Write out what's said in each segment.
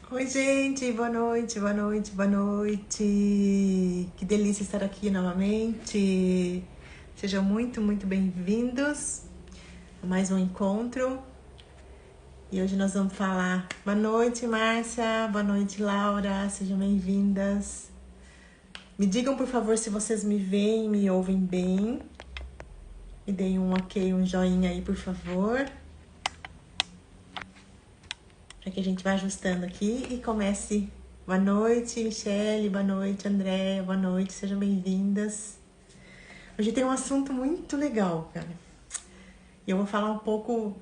Oi, gente, boa noite, boa noite, boa noite. Que delícia estar aqui novamente. Sejam muito bem-vindos a mais um encontro. E hoje nós vamos falar. Boa noite, Márcia, boa noite, Laura, sejam bem-vindas. Me digam, por favor, se vocês me veem, me ouvem bem. Me deem um ok, um joinha aí, por favor. Para que a gente vá ajustando aqui e comece. Boa noite, Michele, boa noite, Andréia, boa noite, sejam bem-vindas. Hoje tem um assunto muito legal, cara. E eu vou falar um pouco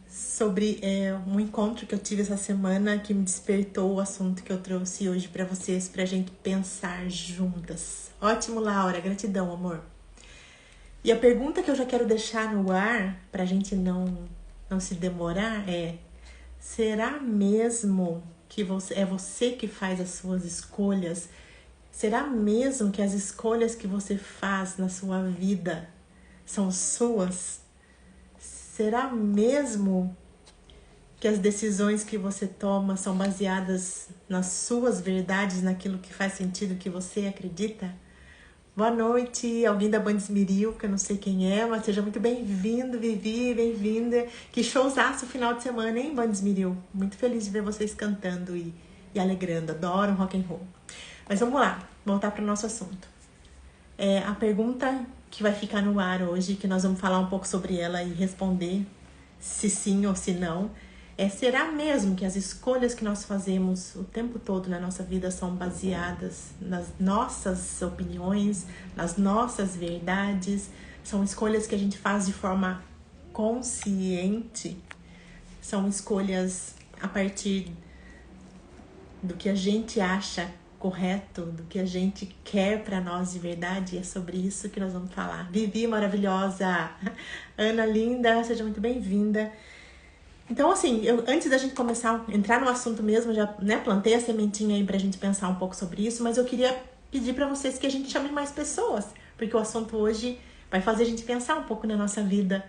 sobre um encontro que eu tive essa semana que me despertou o assunto que eu trouxe hoje para vocês, pra gente pensar juntas. Ótimo, Laura, gratidão, amor. E a pergunta que eu já quero deixar no ar, pra gente não se demorar, é: será mesmo que é você que faz as suas escolhas? Será mesmo que as escolhas que você faz na sua vida são suas? Será mesmo que as decisões que você toma são baseadas nas suas verdades, naquilo que faz sentido, que você acredita? Boa noite, alguém da Bandesmiril, que eu não sei quem é, mas seja muito bem-vindo, Vivi, bem-vinda. Que showzaço final de semana, hein, Bandesmiril? Muito feliz de ver vocês cantando e alegrando, adoro rock and roll. Mas vamos lá, voltar para o nosso assunto. A pergunta que vai ficar no ar hoje, que nós vamos falar um pouco sobre ela e responder se sim ou se não, será mesmo que as escolhas que nós fazemos o tempo todo na nossa vida são baseadas nas nossas opiniões, nas nossas verdades? São escolhas que a gente faz de forma consciente? São escolhas a partir do que a gente acha correto, do que a gente quer para nós de verdade? E é sobre isso que nós vamos falar. Vivi, maravilhosa! Ana, linda, seja muito bem-vinda. Então, assim, antes da gente começar a entrar no assunto mesmo, já plantei a sementinha aí pra gente pensar um pouco sobre isso, mas eu queria pedir pra vocês que a gente chame mais pessoas, porque o assunto hoje vai fazer a gente pensar um pouco na nossa vida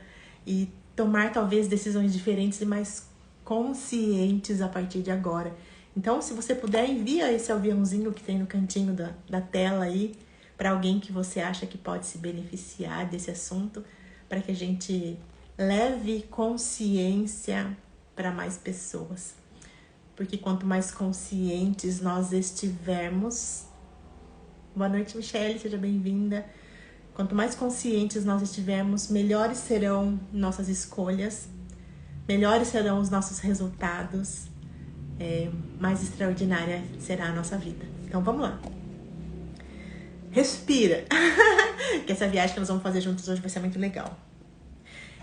e tomar talvez decisões diferentes e mais conscientes a partir de agora. Então, se você puder, envia esse aviãozinho que tem no cantinho da tela aí para alguém que você acha que pode se beneficiar desse assunto, para que a gente leve consciência para mais pessoas. Porque quanto mais conscientes nós estivermos... Boa noite, Michele, seja bem-vinda. Quanto mais conscientes nós estivermos, melhores serão nossas escolhas, melhores serão os nossos resultados, mais extraordinária será a nossa vida. Então vamos lá. Respira! Que essa viagem que nós vamos fazer juntos hoje vai ser muito legal.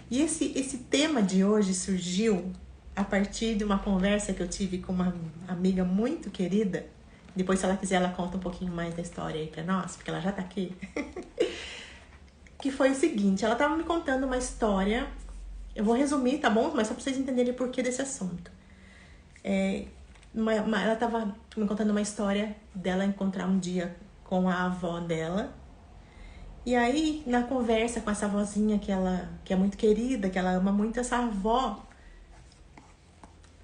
E esse tema de hoje surgiu a partir de uma conversa que eu tive com uma amiga muito querida. Depois, se ela quiser, ela conta um pouquinho mais da história aí pra nós, porque ela já tá aqui. Que foi o seguinte, ela tava me contando uma história, eu vou resumir, tá bom? Mas só pra vocês entenderem o porquê desse assunto. Ela tava me contando uma história dela encontrar um dia com a avó dela. E aí, na conversa com essa avózinha que é muito querida, que ela ama muito, essa avó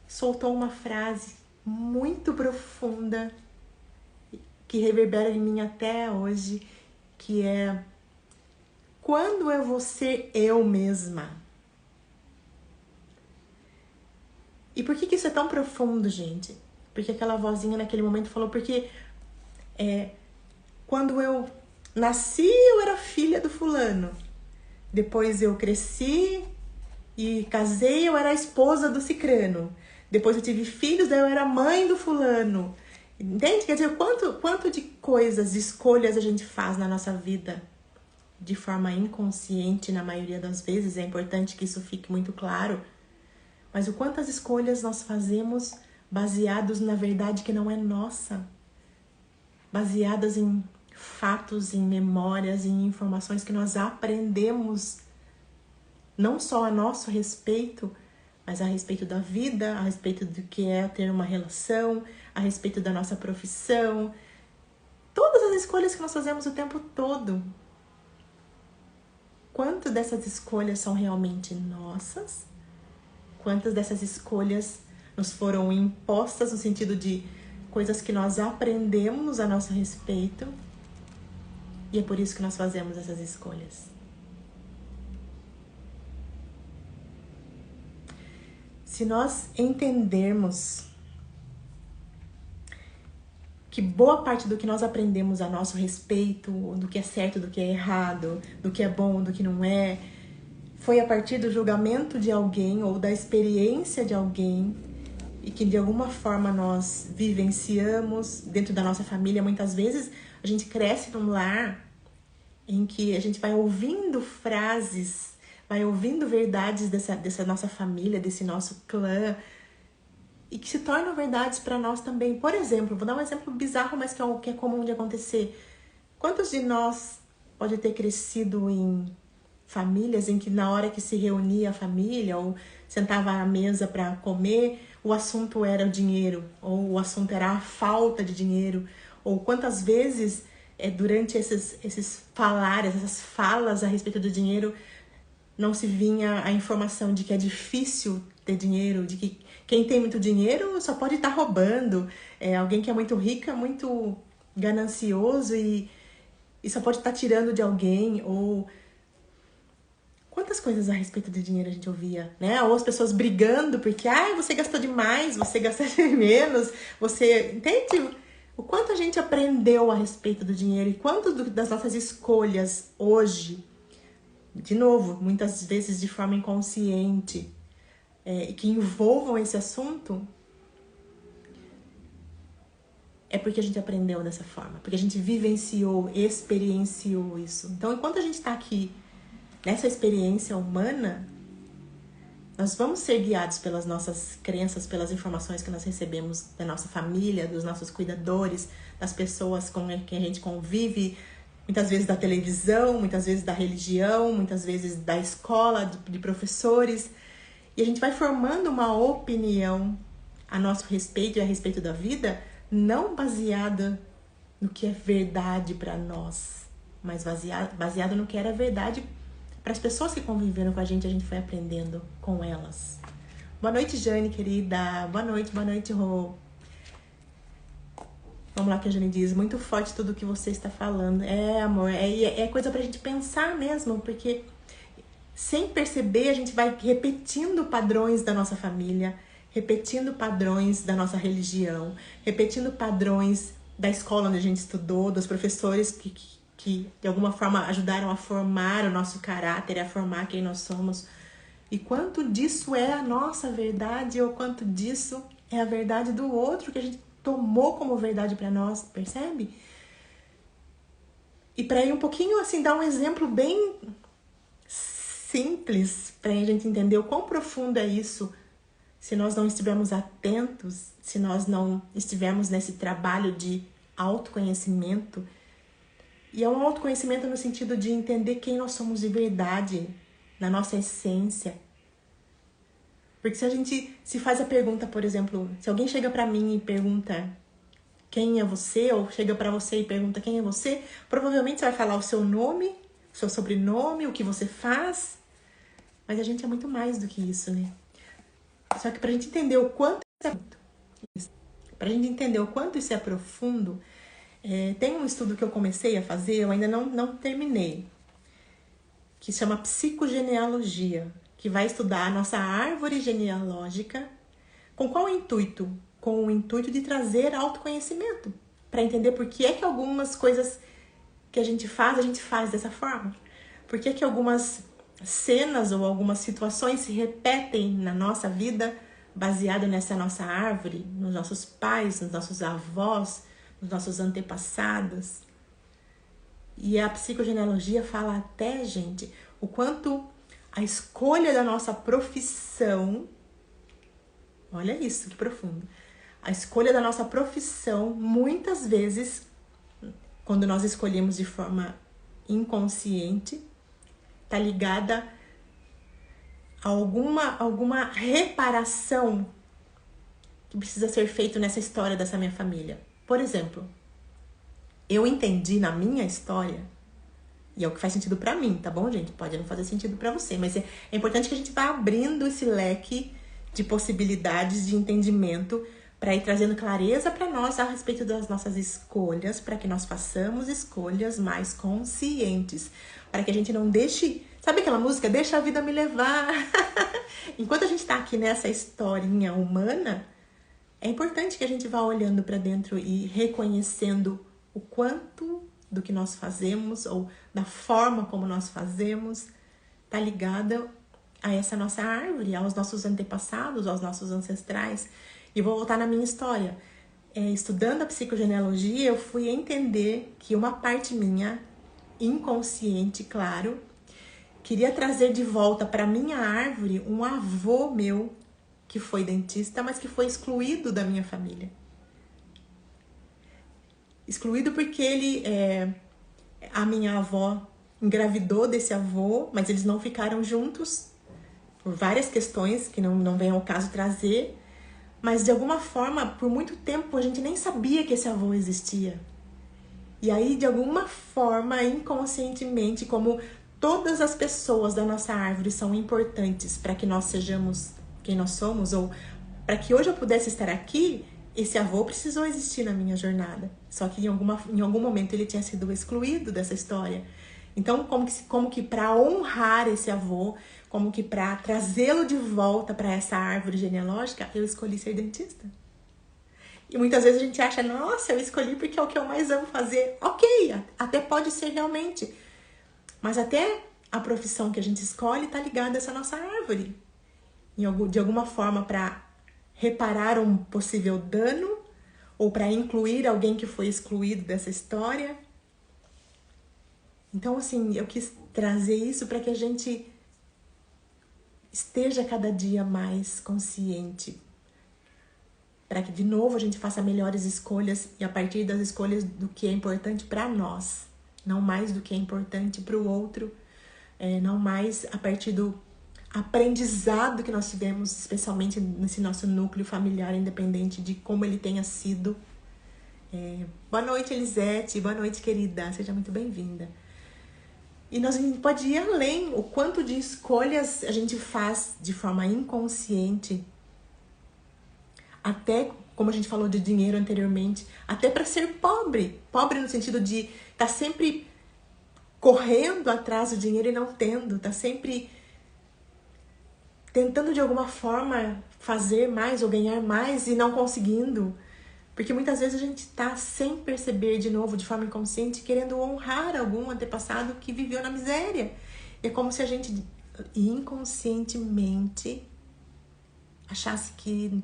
soltou uma frase muito profunda que reverbera em mim até hoje, que é: quando eu vou ser eu mesma? E por que isso é tão profundo, gente? Porque aquela vozinha naquele momento falou, porque quando eu nasci, eu era filha do fulano. Depois eu cresci e casei, eu era a esposa do cicrano. Depois eu tive filhos, daí eu era mãe do fulano. Entende? Quer dizer, quanto de coisas, de escolhas a gente faz na nossa vida de forma inconsciente, na maioria das vezes. É importante que isso fique muito claro. Mas o quantas escolhas nós fazemos baseados na verdade que não é nossa. Baseadas em fatos, em memórias, em informações que nós aprendemos não só a nosso respeito, mas a respeito da vida, a respeito do que é ter uma relação, a respeito da nossa profissão. Todas as escolhas que nós fazemos o tempo todo. Quanto dessas escolhas são realmente nossas? Quantas dessas escolhas nos foram impostas no sentido de coisas que nós aprendemos a nosso respeito, e é por isso que nós fazemos essas escolhas. Se nós entendermos que boa parte do que nós aprendemos a nosso respeito, do que é certo, do que é errado, do que é bom, do que não é, foi a partir do julgamento de alguém ou da experiência de alguém, e que de alguma forma nós vivenciamos dentro da nossa família. Muitas vezes a gente cresce num lar em que a gente vai ouvindo frases, vai ouvindo verdades dessa nossa família, desse nosso clã, e que se tornam verdades para nós também. Por exemplo, vou dar um exemplo bizarro, mas que é comum de acontecer. Quantos de nós pode ter crescido em famílias em que na hora que se reunia a família ou sentava à mesa para comer, o assunto era o dinheiro, ou o assunto era a falta de dinheiro, ou quantas vezes durante esses falares, essas falas a respeito do dinheiro, não se vinha a informação de que é difícil ter dinheiro, de que quem tem muito dinheiro só pode estar roubando, alguém que é muito rico é muito ganancioso e só pode estar tirando de alguém, ou quantas coisas a respeito de dinheiro a gente ouvia, né? Ou as pessoas brigando porque, você gastou demais, você gastou de menos, você... Entende? O quanto a gente aprendeu a respeito do dinheiro e quanto das nossas escolhas hoje, de novo, muitas vezes de forma inconsciente, e que envolvam esse assunto, é porque a gente aprendeu dessa forma, porque a gente vivenciou, experienciou isso. Então, enquanto a gente está aqui nessa experiência humana, nós vamos ser guiados pelas nossas crenças, pelas informações que nós recebemos da nossa família, dos nossos cuidadores, das pessoas com quem a gente convive, muitas vezes da televisão, muitas vezes da religião, muitas vezes da escola, de professores. E a gente vai formando uma opinião a nosso respeito e a respeito da vida, não baseada no que é verdade para nós, mas baseada no que era verdade para as pessoas que conviveram com a gente foi aprendendo com elas. Boa noite, Jane, querida. Boa noite, Rô. Vamos lá, que a Jane diz, muito forte tudo que você está falando. Amor, é coisa pra gente pensar mesmo, porque sem perceber a gente vai repetindo padrões da nossa família, repetindo padrões da nossa religião, repetindo padrões da escola onde a gente estudou, dos professores que de alguma forma ajudaram a formar o nosso caráter, a formar quem nós somos. E quanto disso é a nossa verdade ou quanto disso é a verdade do outro que a gente tomou como verdade para nós, percebe? E para ir um pouquinho assim, dar um exemplo bem simples para a gente entender o quão profundo é isso, se nós não estivermos atentos, se nós não estivermos nesse trabalho de autoconhecimento. E é um autoconhecimento no sentido de entender quem nós somos de verdade, na nossa essência. Porque se a gente se faz a pergunta, por exemplo, se alguém chega pra mim e pergunta quem é você, ou chega pra você e pergunta quem é você, provavelmente você vai falar o seu nome, o seu sobrenome, o que você faz. Mas a gente é muito mais do que isso, né? Só que pra gente entender o quanto isso é profundo, tem um estudo que eu comecei a fazer, eu ainda não terminei, que se chama psicogenealogia, que vai estudar a nossa árvore genealógica. Com qual intuito? Com o intuito de trazer autoconhecimento, para entender por que é que algumas coisas que a gente faz dessa forma. Por que é que algumas cenas ou algumas situações se repetem na nossa vida baseado nessa nossa árvore, nos nossos pais, nos nossos avós, nos nossos antepassados. E a psicogenealogia fala até, gente, o quanto a escolha da nossa profissão, olha isso, que profundo. A escolha da nossa profissão, muitas vezes, quando nós escolhemos de forma inconsciente, está ligada a alguma reparação que precisa ser feito nessa história dessa minha família. Por exemplo, eu entendi na minha história, e é o que faz sentido pra mim, tá bom, gente? Pode não fazer sentido pra você, mas é importante que a gente vá abrindo esse leque de possibilidades de entendimento para ir trazendo clareza para nós a respeito das nossas escolhas, para que nós façamos escolhas mais conscientes, para que a gente não deixe, sabe aquela música, deixa a vida me levar. Enquanto a gente está aqui nessa historinha humana, é importante que a gente vá olhando para dentro e reconhecendo o quanto do que nós fazemos ou da forma como nós fazemos está ligada a essa nossa árvore, aos nossos antepassados, aos nossos ancestrais. E vou voltar na minha história. Estudando a psicogenealogia, eu fui entender que uma parte minha, inconsciente, claro, queria trazer de volta para minha árvore um avô meu que foi dentista, mas que foi excluído da minha família. Excluído porque a minha avó engravidou desse avô, mas eles não ficaram juntos por várias questões que não vem ao caso trazer. Mas de alguma forma, por muito tempo, a gente nem sabia que esse avô existia. E aí, de alguma forma, inconscientemente, como todas as pessoas da nossa árvore são importantes para que nós sejamos quem nós somos, ou para que hoje eu pudesse estar aqui, esse avô precisou existir na minha jornada. Só que em algum momento ele tinha sido excluído dessa história. Então, como que para honrar esse avô, como que para trazê-lo de volta para essa árvore genealógica, eu escolhi ser dentista. E muitas vezes a gente acha, nossa, eu escolhi porque é o que eu mais amo fazer. Ok, até pode ser realmente. Mas até a profissão que a gente escolhe está ligada a essa nossa árvore. De alguma forma para reparar um possível dano ou para incluir alguém que foi excluído dessa história. Então, assim, eu quis trazer isso para que a gente esteja cada dia mais consciente, para que de novo a gente faça melhores escolhas e a partir das escolhas do que é importante para nós, não mais do que é importante para o outro, não mais a partir do aprendizado que nós tivemos, especialmente nesse nosso núcleo familiar, independente de como ele tenha sido. Boa noite, Elisete, boa noite, querida, seja muito bem-vinda. E nós a gente pode ir além, o quanto de escolhas a gente faz de forma inconsciente, até, como a gente falou de dinheiro anteriormente, até para ser pobre. Pobre no sentido de estar sempre correndo atrás do dinheiro e não tendo, tá sempre tentando de alguma forma fazer mais ou ganhar mais e não conseguindo. Porque muitas vezes a gente tá sem perceber de novo, de forma inconsciente, querendo honrar algum antepassado que viveu na miséria. É como se a gente inconscientemente achasse que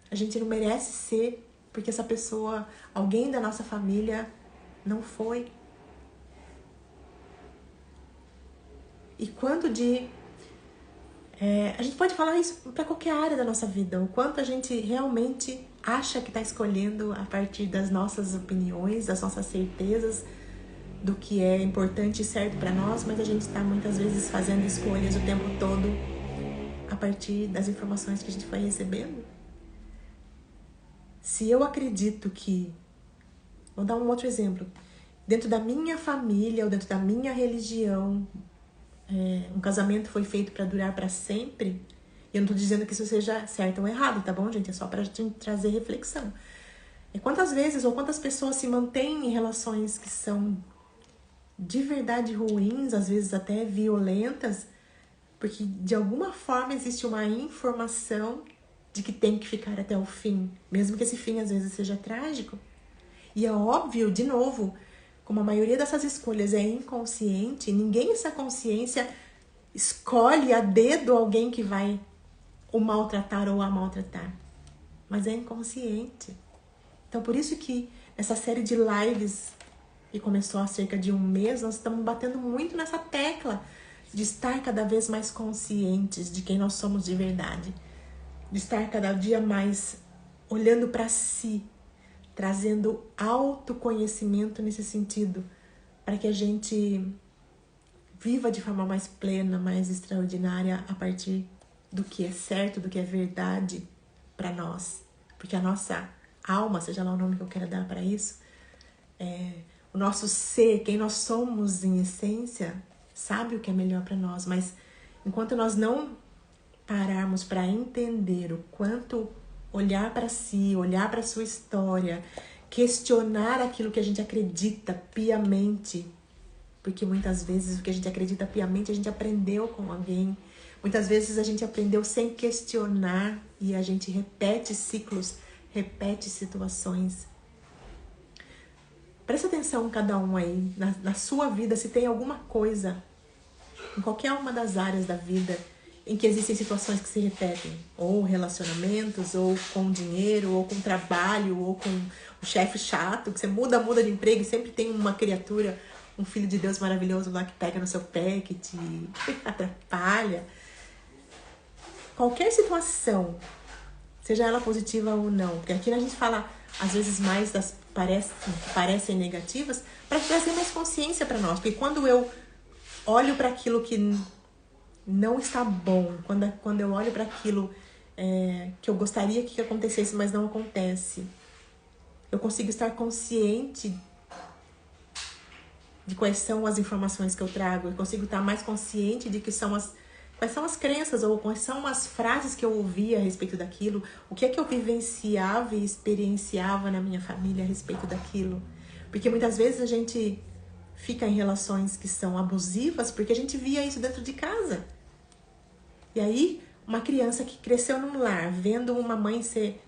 a gente não merece ser porque essa pessoa, alguém da nossa família, não foi. E quanto de... a gente pode falar isso para qualquer área da nossa vida. O quanto a gente realmente acha que está escolhendo a partir das nossas opiniões, das nossas certezas, do que é importante e certo para nós, mas a gente está muitas vezes fazendo escolhas o tempo todo a partir das informações que a gente foi recebendo. Se eu acredito que... Vou dar um outro exemplo. Dentro da minha família ou dentro da minha religião, um casamento foi feito para durar para sempre. Eu não tô dizendo que isso seja certo ou errado, tá bom, gente? É só pra gente trazer reflexão. Quantas vezes ou quantas pessoas se mantêm em relações que são de verdade ruins, às vezes até violentas, porque de alguma forma existe uma informação de que tem que ficar até o fim, mesmo que esse fim às vezes seja trágico. E é óbvio, de novo, como a maioria dessas escolhas é inconsciente, ninguém nessa consciência escolhe a dedo alguém que vai o maltratar ou a maltratar, mas é inconsciente. Então por isso que essa série de lives que começou há cerca de um mês, nós estamos batendo muito nessa tecla de estar cada vez mais conscientes de quem nós somos de verdade, de estar cada dia mais olhando para si, trazendo autoconhecimento nesse sentido, para que a gente viva de forma mais plena, mais extraordinária a partir do que é certo, do que é verdade para nós. Porque a nossa alma, seja lá o nome que eu quero dar para isso, o nosso ser, quem nós somos em essência, sabe o que é melhor para nós. Mas enquanto nós não pararmos para entender o quanto olhar para si, olhar para sua história, questionar aquilo que a gente acredita piamente, porque muitas vezes o que a gente acredita piamente a gente aprendeu com alguém, muitas vezes a gente aprendeu sem questionar e a gente repete ciclos, repete situações. Presta atenção cada um aí, na sua vida, se tem alguma coisa, em qualquer uma das áreas da vida, em que existem situações que se repetem, ou relacionamentos, ou com dinheiro, ou com trabalho, ou com o chefe chato, que você muda de emprego e sempre tem uma criatura, um filho de Deus maravilhoso lá que pega no seu pé, que te atrapalha. Qualquer situação, seja ela positiva ou não, porque aqui a gente fala, às vezes, mais das que parecem negativas, para trazer mais consciência para nós, porque quando eu olho para aquilo que não está bom, quando eu olho para aquilo que eu gostaria que acontecesse, mas não acontece, eu consigo estar consciente de quais são as informações que eu trago, eu consigo estar mais consciente de quais são as crenças ou quais são as frases que eu ouvia a respeito daquilo, o que é que eu vivenciava e experienciava na minha família a respeito daquilo. Porque muitas vezes a gente fica em relações que são abusivas porque a gente via isso dentro de casa. E aí, uma criança que cresceu num lar, vendo uma mãe ser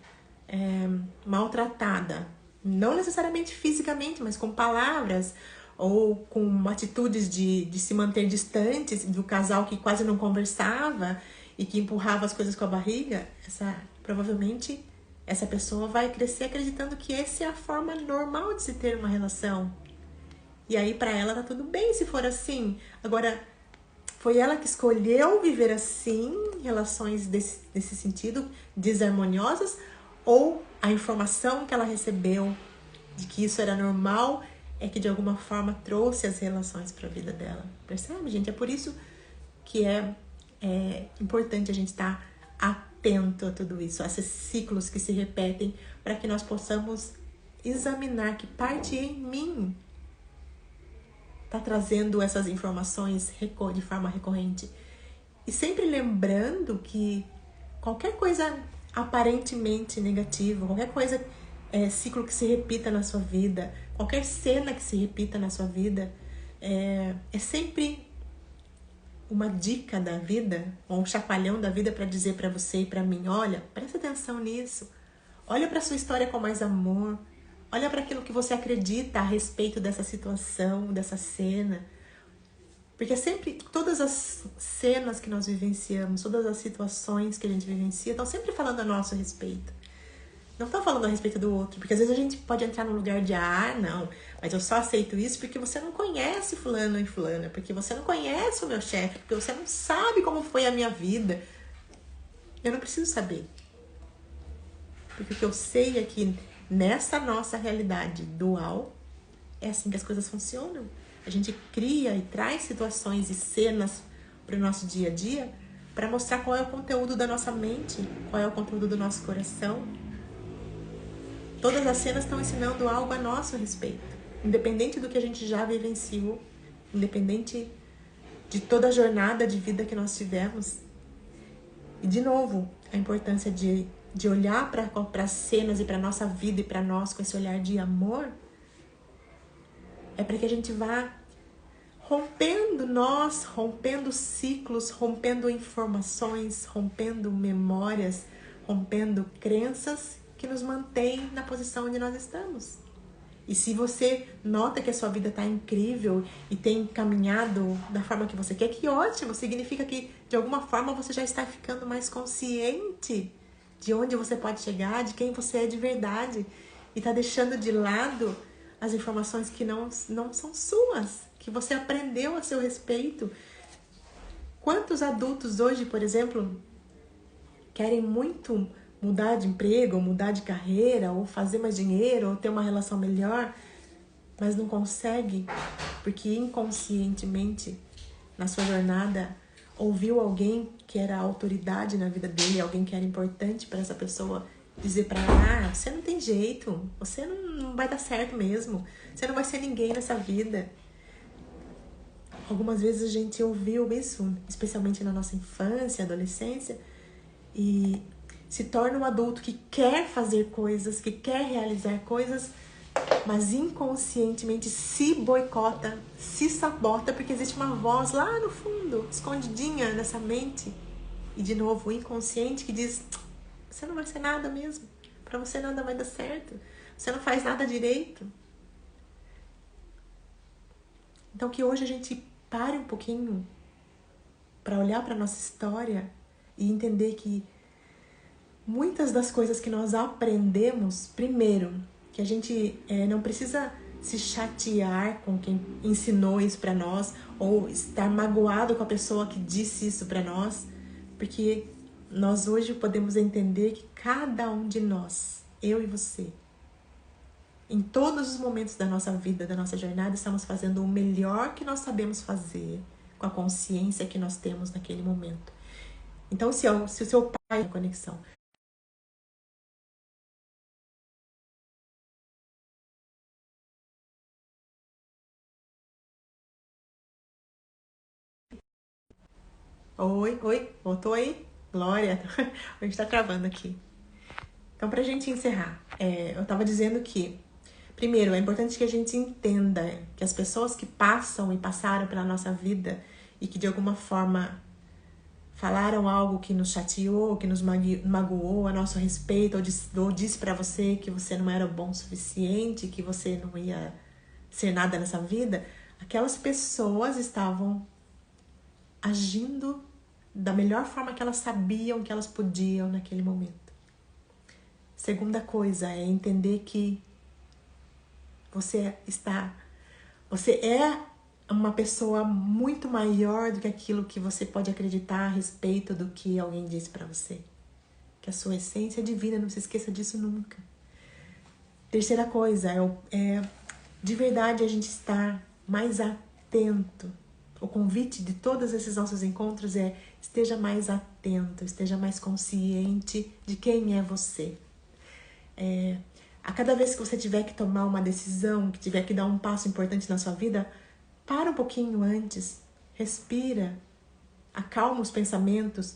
maltratada, não necessariamente fisicamente, mas com palavras ou com atitudes de se manter distantes do casal que quase não conversava e que empurrava as coisas com a barriga, provavelmente essa pessoa vai crescer acreditando que essa é a forma normal de se ter uma relação. E aí para ela tá tudo bem se for assim. Agora, foi ela que escolheu viver assim, relações desse sentido, desarmoniosas, ou a informação que ela recebeu de que isso era normal é que de alguma forma trouxe as relações para a vida dela. Percebe, gente? É por isso que é importante a gente estar atento a tudo isso, a esses ciclos que se repetem, para que nós possamos examinar que parte em mim está trazendo essas informações de forma recorrente. E sempre lembrando que qualquer coisa aparentemente negativa, qualquer coisa, ciclo que se repita na sua vida, qualquer cena que se repita na sua vida, é sempre uma dica da vida, ou um chacoalhão da vida para dizer para você e para mim, olha, presta atenção nisso, olha para sua história com mais amor, olha para aquilo que você acredita a respeito dessa situação, dessa cena. Porque sempre, todas as cenas que nós vivenciamos, todas as situações que a gente vivencia, estão sempre falando a nosso respeito. Não estão falando a respeito do outro. Porque às vezes a gente pode entrar num lugar de, não, mas eu só aceito isso porque você não conhece fulano e fulana, porque você não conhece o meu chefe, porque você não sabe como foi a minha vida. Eu não preciso saber. Porque o que eu sei é que nessa nossa realidade dual, é assim que as coisas funcionam. A gente cria e traz situações e cenas para o nosso dia a dia para mostrar qual é o conteúdo da nossa mente, qual é o conteúdo do nosso coração. Todas as cenas estão ensinando algo a nosso respeito, independente do que a gente já vivenciou, independente de toda a jornada de vida que nós tivemos. E, de novo, a importância de olhar para as cenas e para a nossa vida e para nós com esse olhar de amor, é para que a gente vá rompendo ciclos, rompendo informações, rompendo memórias, rompendo crenças que nos mantêm na posição onde nós estamos. E se você nota que a sua vida está incrível e tem caminhado da forma que você quer, que ótimo! Significa que, de alguma forma, você já está ficando mais consciente de onde você pode chegar, de quem você é de verdade. E está deixando de lado as informações que não são suas, que você aprendeu a seu respeito. Quantos adultos hoje, por exemplo, querem muito mudar de emprego, ou mudar de carreira, ou fazer mais dinheiro, ou ter uma relação melhor, mas não consegue porque inconscientemente, na sua jornada, ouviu alguém que era autoridade na vida dele, alguém que era importante para essa pessoa, dizer para ela, você não tem jeito, você não vai dar certo mesmo, você não vai ser ninguém nessa vida. Algumas vezes a gente ouviu isso, especialmente na nossa infância, adolescência, e se torna um adulto que quer fazer coisas, que quer realizar coisas, mas inconscientemente se boicota, se sabota, porque existe uma voz lá no fundo, escondidinha nessa mente, e de novo, o inconsciente que diz: você não vai ser nada mesmo, pra você nada vai dar certo, você não faz nada direito. Então que hoje a gente pare um pouquinho para olhar para nossa história e entender que muitas das coisas que nós aprendemos, primeiro, que a gente não precisa se chatear com quem ensinou isso para nós ou estar magoado com a pessoa que disse isso para nós, porque nós hoje podemos entender que cada um de nós, eu e você, em todos os momentos da nossa vida, da nossa jornada, estamos fazendo o melhor que nós sabemos fazer com a consciência que nós temos naquele momento. Então, se o seu pai tem conexão, oi, voltou aí? Glória, a gente tá gravando aqui. Então, pra gente encerrar, eu tava dizendo que, primeiro, é importante que a gente entenda que as pessoas que passam e passaram pela nossa vida e que de alguma forma falaram algo que nos chateou, que nos magoou a nosso respeito, ou disse pra você que você não era bom o suficiente, que você não ia ser nada nessa vida, aquelas pessoas estavam agindo da melhor forma que elas sabiam que elas podiam naquele momento. Segunda coisa é entender que você é uma pessoa muito maior do que aquilo que você pode acreditar a respeito do que alguém disse pra você. Que a sua essência é divina, não se esqueça disso nunca. Terceira coisa é de verdade a gente estar mais atento. O convite de todos esses nossos encontros é: esteja mais atento, esteja mais consciente de quem é você. A cada vez que você tiver que tomar uma decisão, que tiver que dar um passo importante na sua vida, para um pouquinho antes, respira, acalma os pensamentos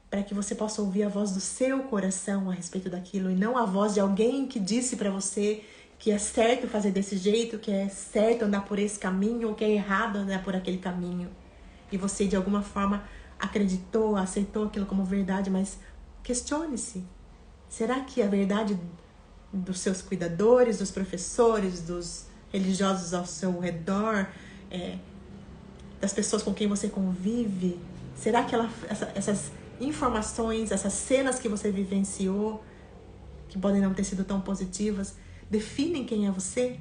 para que você possa ouvir a voz do seu coração a respeito daquilo e não a voz de alguém que disse para você que é certo fazer desse jeito, que é certo andar por esse caminho ou que é errado andar por aquele caminho. E você de alguma forma acreditou, aceitou aquilo como verdade, mas questione-se. Será que a verdade dos seus cuidadores, dos professores, dos religiosos ao seu redor, das pessoas com quem você convive, será que essas informações, essas cenas que você vivenciou, que podem não ter sido tão positivas, definem quem é você?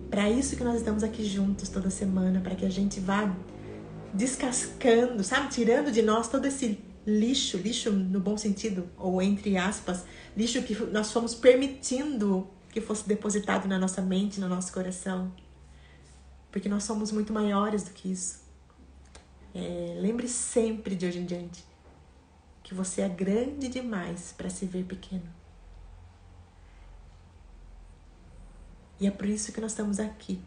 Para isso que nós estamos aqui juntos toda semana, para que a gente vá descascando, sabe? Tirando de nós todo esse lixo no bom sentido, ou entre aspas, lixo que nós fomos permitindo que fosse depositado na nossa mente, no nosso coração. Porque nós somos muito maiores do que isso. Lembre sempre de hoje em diante que você é grande demais para se ver pequeno. E é por isso que nós estamos aqui,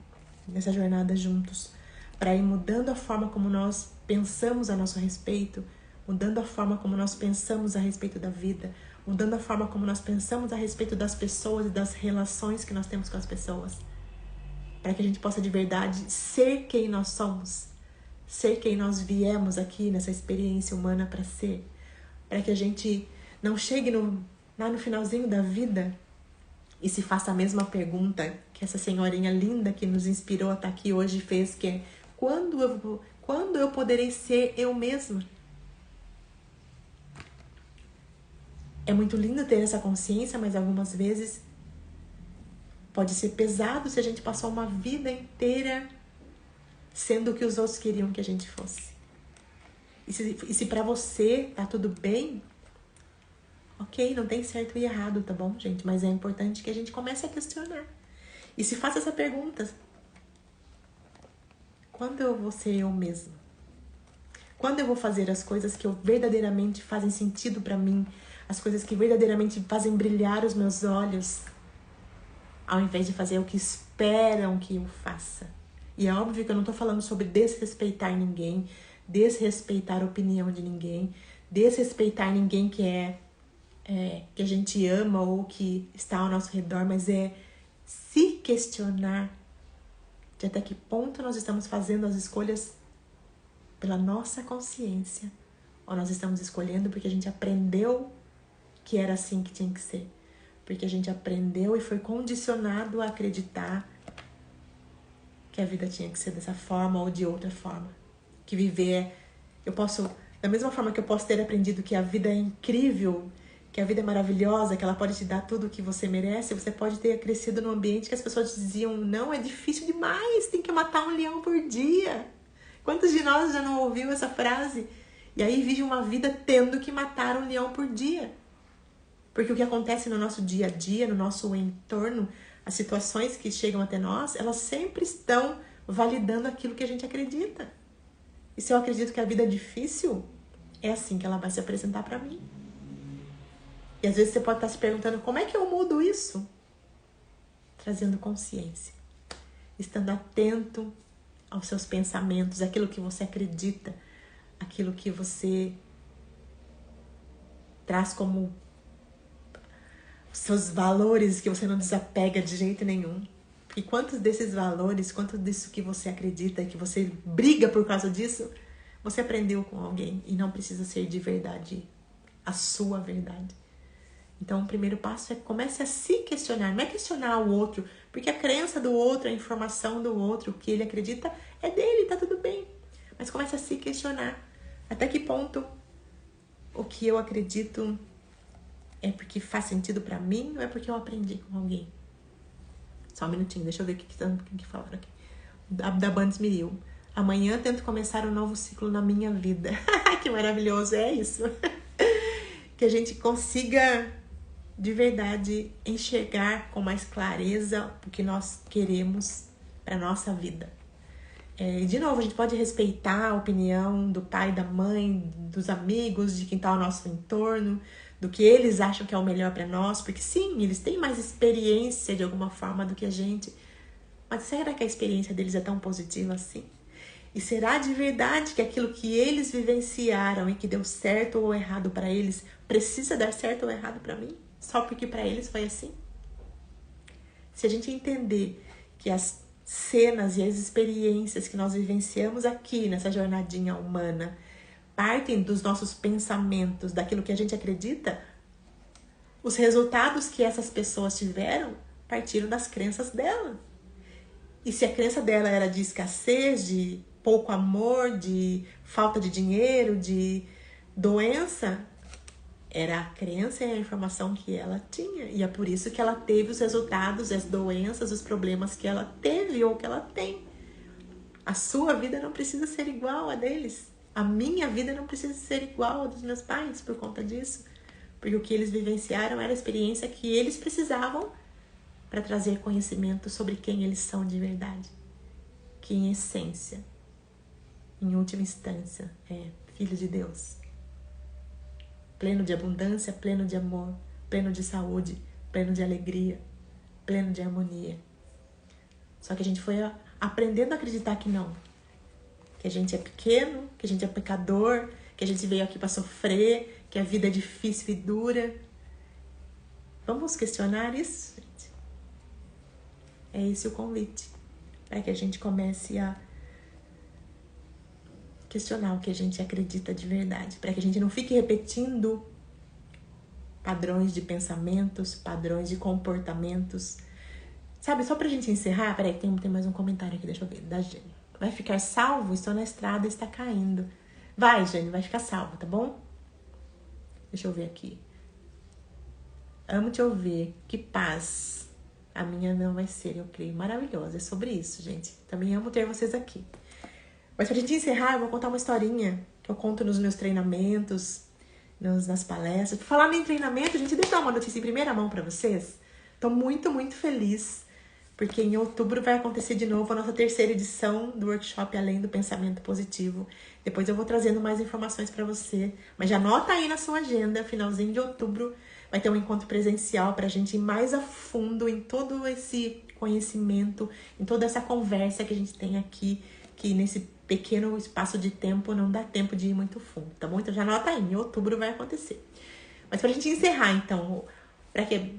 nessa jornada juntos, para ir mudando a forma como nós pensamos a nosso respeito, mudando a forma como nós pensamos a respeito da vida, mudando a forma como nós pensamos a respeito das pessoas e das relações que nós temos com as pessoas, para que a gente possa de verdade ser quem nós somos, ser quem nós viemos aqui nessa experiência humana para ser, para que a gente não chegue lá no finalzinho da vida e se faça a mesma pergunta que essa senhorinha linda que nos inspirou a estar aqui hoje fez, que é: quando eu poderei ser eu mesma? É muito lindo ter essa consciência, mas algumas vezes pode ser pesado se a gente passou uma vida inteira sendo o que os outros queriam que a gente fosse. E se pra você tá tudo bem, ok, não tem certo e errado, tá bom, gente? Mas é importante que a gente comece a questionar. E se faça essa pergunta: quando eu vou ser eu mesma? Quando eu vou fazer as coisas que verdadeiramente fazem sentido pra mim, as coisas que verdadeiramente fazem brilhar os meus olhos? ao invés de fazer o que esperam que eu faça. E é óbvio que eu não tô falando sobre desrespeitar ninguém, desrespeitar a opinião de ninguém, desrespeitar ninguém que a gente ama ou que está ao nosso redor, mas é se questionar de até que ponto nós estamos fazendo as escolhas pela nossa consciência, ou nós estamos escolhendo porque a gente aprendeu que era assim que tinha que ser, porque a gente aprendeu e foi condicionado a acreditar que a vida tinha que ser dessa forma ou de outra forma, que viver, da mesma forma que eu posso ter aprendido que a vida é incrível, que a vida é maravilhosa, que ela pode te dar tudo o que você merece, você pode ter crescido num ambiente que as pessoas diziam, não, é difícil demais, tem que matar um leão por dia. Quantos de nós já não ouviu essa frase? E aí vive uma vida tendo que matar um leão por dia. Porque o que acontece no nosso dia a dia, no nosso entorno, as situações que chegam até nós, elas sempre estão validando aquilo que a gente acredita. E se eu acredito que a vida é difícil, é assim que ela vai se apresentar para mim. E às vezes você pode estar se perguntando, como é que eu mudo isso? Trazendo consciência. Estando atento aos seus pensamentos, aquilo que você acredita, aquilo que você traz como seus valores, que você não desapega de jeito nenhum. E quantos desses valores, quanto disso que você acredita, que você briga por causa disso, você aprendeu com alguém e não precisa ser de verdade a sua verdade. Então, o primeiro passo é comece a se questionar, não é questionar o outro, porque a crença do outro, a informação do outro, o que ele acredita é dele, tá tudo bem. Mas comece a se questionar. Até que ponto o que eu acredito é porque faz sentido pra mim ou é porque eu aprendi com alguém? Só um minutinho, deixa eu ver o que falaram aqui. Da Bandes Miril. Amanhã tento começar um novo ciclo na minha vida. Que maravilhoso, é isso. Que a gente consiga de verdade enxergar com mais clareza o que nós queremos para nossa vida. E de novo, a gente pode respeitar a opinião do pai, da mãe, dos amigos, de quem está ao nosso entorno, do que eles acham que é o melhor para nós, porque sim, eles têm mais experiência de alguma forma do que a gente. Mas será que a experiência deles é tão positiva assim? E será de verdade que aquilo que eles vivenciaram e que deu certo ou errado para eles precisa dar certo ou errado para mim? Só porque para eles foi assim? Se a gente entender que as cenas e as experiências que nós vivenciamos aqui nessa jornadinha humana partem dos nossos pensamentos, daquilo que a gente acredita, os resultados que essas pessoas tiveram partiram das crenças dela. E se a crença dela era de escassez, de pouco amor, de falta de dinheiro, de doença, era a crença e a informação que ela tinha. E é por isso que ela teve os resultados, as doenças, os problemas que ela teve ou que ela tem. A sua vida não precisa ser igual a deles. A minha vida não precisa ser igual a dos meus pais por conta disso. Porque o que eles vivenciaram era a experiência que eles precisavam para trazer conhecimento sobre quem eles são de verdade. Que em essência, em última instância, é filho de Deus. Pleno de abundância, pleno de amor, pleno de saúde, pleno de alegria, pleno de harmonia. Só que a gente foi aprendendo a acreditar que não. Que a gente é pequeno, que a gente é pecador, que a gente veio aqui para sofrer, que a vida é difícil e dura. Vamos questionar isso, gente? É esse o convite. Para que a gente comece a questionar o que a gente acredita de verdade. Para que a gente não fique repetindo padrões de pensamentos, padrões de comportamentos. Sabe, só pra gente encerrar, peraí, tem mais um comentário aqui, deixa eu ver, da Jane. Vai ficar salvo? Estou na estrada e está caindo. Vai, Jane, vai ficar salvo, tá bom? Deixa eu ver aqui. Amo te ouvir. Que paz. A minha não vai ser, eu creio. Maravilhosa. É sobre isso, gente. Também amo ter vocês aqui. Mas pra gente encerrar, eu vou contar uma historinha que eu conto nos meus treinamentos, nas palestras. Por falar em treinamento, gente, deixa eu dar uma notícia em primeira mão pra vocês. Tô muito, muito feliz, porque em outubro vai acontecer de novo a nossa 3ª edição do workshop Além do Pensamento Positivo. Depois eu vou trazendo mais informações pra você. Mas já anota aí na sua agenda, finalzinho de outubro, Vai ter um encontro presencial pra gente ir mais a fundo em todo esse conhecimento, em toda essa conversa que a gente tem aqui, que nesse pequeno espaço de tempo não dá tempo de ir muito fundo, tá bom? Então já anota aí, em outubro vai acontecer. Mas pra gente encerrar, então, para que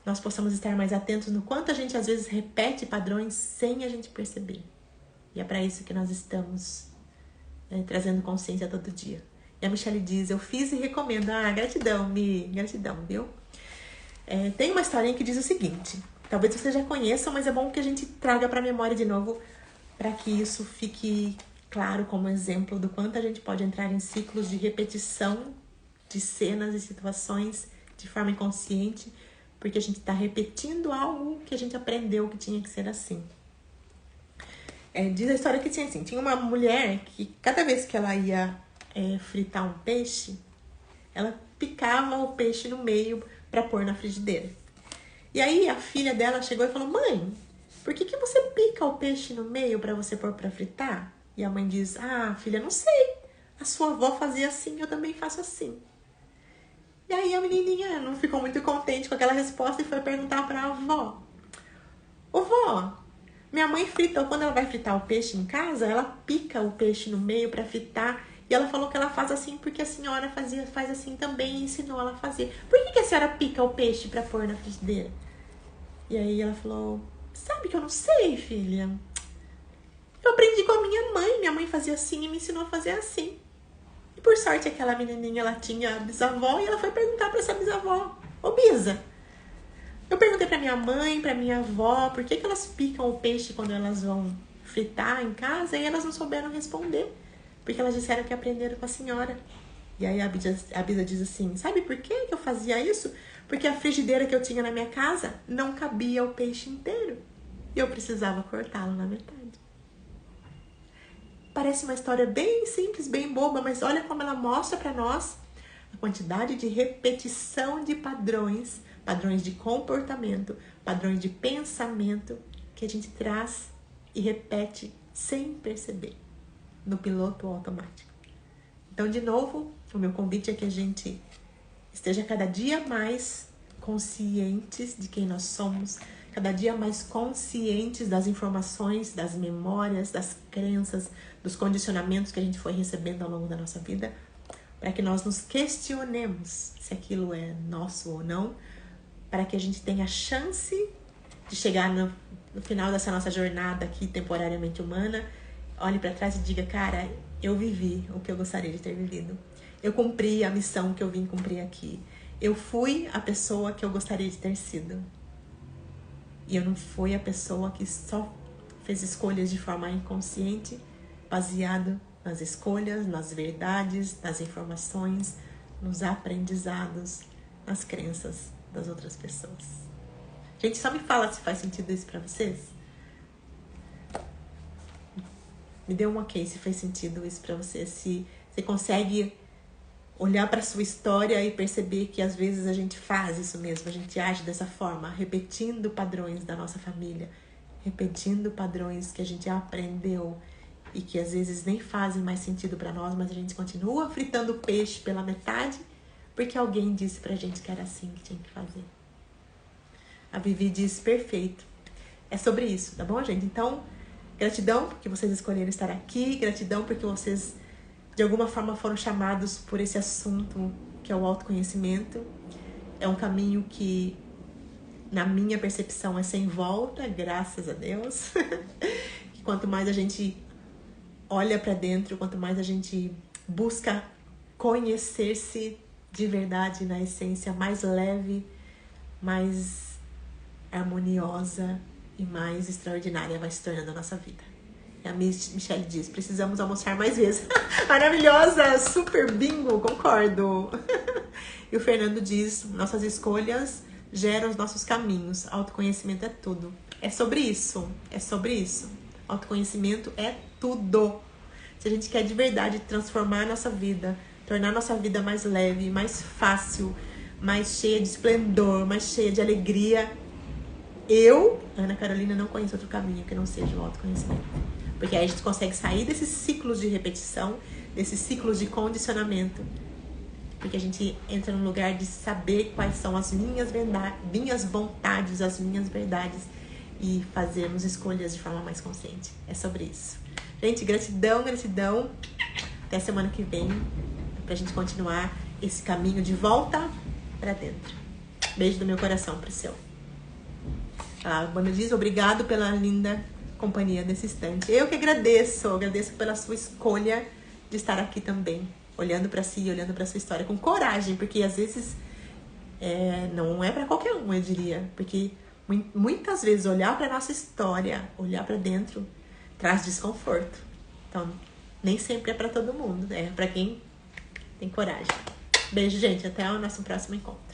nós possamos estar mais atentos no quanto a gente às vezes repete padrões sem a gente perceber. E é para isso que nós estamos trazendo consciência todo dia. E a Michelle diz, eu fiz e recomendo. Ah, gratidão, Mi, gratidão, viu? Tem uma historinha que diz o seguinte, talvez vocês já conheçam, mas é bom que a gente traga para a memória de novo, para que isso fique claro como exemplo do quanto a gente pode entrar em ciclos de repetição de cenas e situações de forma inconsciente, porque a gente está repetindo algo que a gente aprendeu que tinha que ser assim. Diz a história que tinha assim, tinha uma mulher que cada vez que ela ia fritar um peixe, ela picava o peixe no meio para pôr na frigideira. E aí a filha dela chegou e falou, mãe, por que você pica o peixe no meio para você pôr para fritar? E a mãe diz, ah, filha, não sei, a sua avó fazia assim, eu também faço assim. E aí a menininha não ficou muito contente com aquela resposta e foi perguntar para a avó, ô vó, minha mãe frita, quando ela vai fritar o peixe em casa, ela pica o peixe no meio para fritar. E ela falou que ela faz assim porque a senhora faz assim também e ensinou ela a fazer. Por que a senhora pica o peixe para pôr na frigideira? E aí ela falou, sabe que eu não sei, filha. Eu aprendi com a minha mãe fazia assim e me ensinou a fazer assim. E por sorte aquela menininha, ela tinha bisavó e ela foi perguntar para essa bisavó, ô Bisa, eu perguntei pra minha mãe, pra minha avó, por que elas picam o peixe quando elas vão fritar em casa e elas não souberam responder. Porque elas disseram que aprenderam com a senhora. E aí a Bisa diz assim, sabe por que eu fazia isso? Porque a frigideira que eu tinha na minha casa não cabia o peixe inteiro. E eu precisava cortá-lo na metade. Parece uma história bem simples, bem boba, mas olha como ela mostra pra nós a quantidade de repetição de padrões de comportamento, padrões de pensamento que a gente traz e repete sem perceber, no piloto automático. Então, de novo, o meu convite é que a gente esteja cada dia mais conscientes de quem nós somos, cada dia mais conscientes das informações, das memórias, das crenças, dos condicionamentos que a gente foi recebendo ao longo da nossa vida, para que nós nos questionemos se aquilo é nosso ou não, para que a gente tenha a chance de chegar no final dessa nossa jornada aqui temporariamente humana, olhe para trás e diga, cara, eu vivi o que eu gostaria de ter vivido. Eu cumpri a missão que eu vim cumprir aqui. Eu fui a pessoa que eu gostaria de ter sido. E eu não fui a pessoa que só fez escolhas de forma inconsciente, baseado nas escolhas, nas verdades, nas informações, nos aprendizados, nas crenças das outras pessoas. Gente, só me fala se faz sentido isso pra vocês. Me dê um ok se faz sentido isso pra vocês. Se você consegue olhar pra sua história e perceber que às vezes a gente faz isso mesmo, a gente age dessa forma, repetindo padrões da nossa família, repetindo padrões que a gente aprendeu e que às vezes nem fazem mais sentido pra nós, mas a gente continua fritando peixe pela metade porque alguém disse pra gente que era assim que tinha que fazer. A Vivi diz, perfeito. É sobre isso, tá bom, gente? Então, gratidão porque vocês escolheram estar aqui, gratidão porque vocês, de alguma forma, foram chamados por esse assunto que é o autoconhecimento. É um caminho que, na minha percepção, é sem volta, graças a Deus. Que quanto mais a gente olha pra dentro, quanto mais a gente busca conhecer-se de verdade, na essência, mais leve, mais harmoniosa e mais extraordinária vai se tornando a nossa vida. E a Michelle diz, precisamos almoçar mais vezes. Maravilhosa, super bingo, concordo. E o Fernando diz, nossas escolhas geram os nossos caminhos. Autoconhecimento é tudo. É sobre isso, é sobre isso. Autoconhecimento é tudo. Se a gente quer de verdade transformar a nossa vida, tornar a nossa vida mais leve, mais fácil, mais cheia de esplendor, mais cheia de alegria, eu, Ana Carolina, não conheço outro caminho que não seja o autoconhecimento. Porque aí a gente consegue sair desses ciclos de repetição, desses ciclos de condicionamento porque a gente entra num lugar de saber quais são as minhas vontades, as minhas verdades e fazermos escolhas de forma mais consciente. É sobre isso. Gente, gratidão, gratidão. Até a semana que vem pra gente continuar esse caminho de volta pra dentro. Beijo do meu coração pro seu. A Banda diz obrigado pela linda companhia nesse instante. Eu que agradeço pela sua escolha de estar aqui também, olhando pra si, olhando pra sua história com coragem, porque às vezes não é pra qualquer um, eu diria, porque muitas vezes olhar pra nossa história, olhar pra dentro, traz desconforto. Então, nem sempre é pra todo mundo, é pra quem tem coragem. Beijo, gente, até o nosso próximo encontro.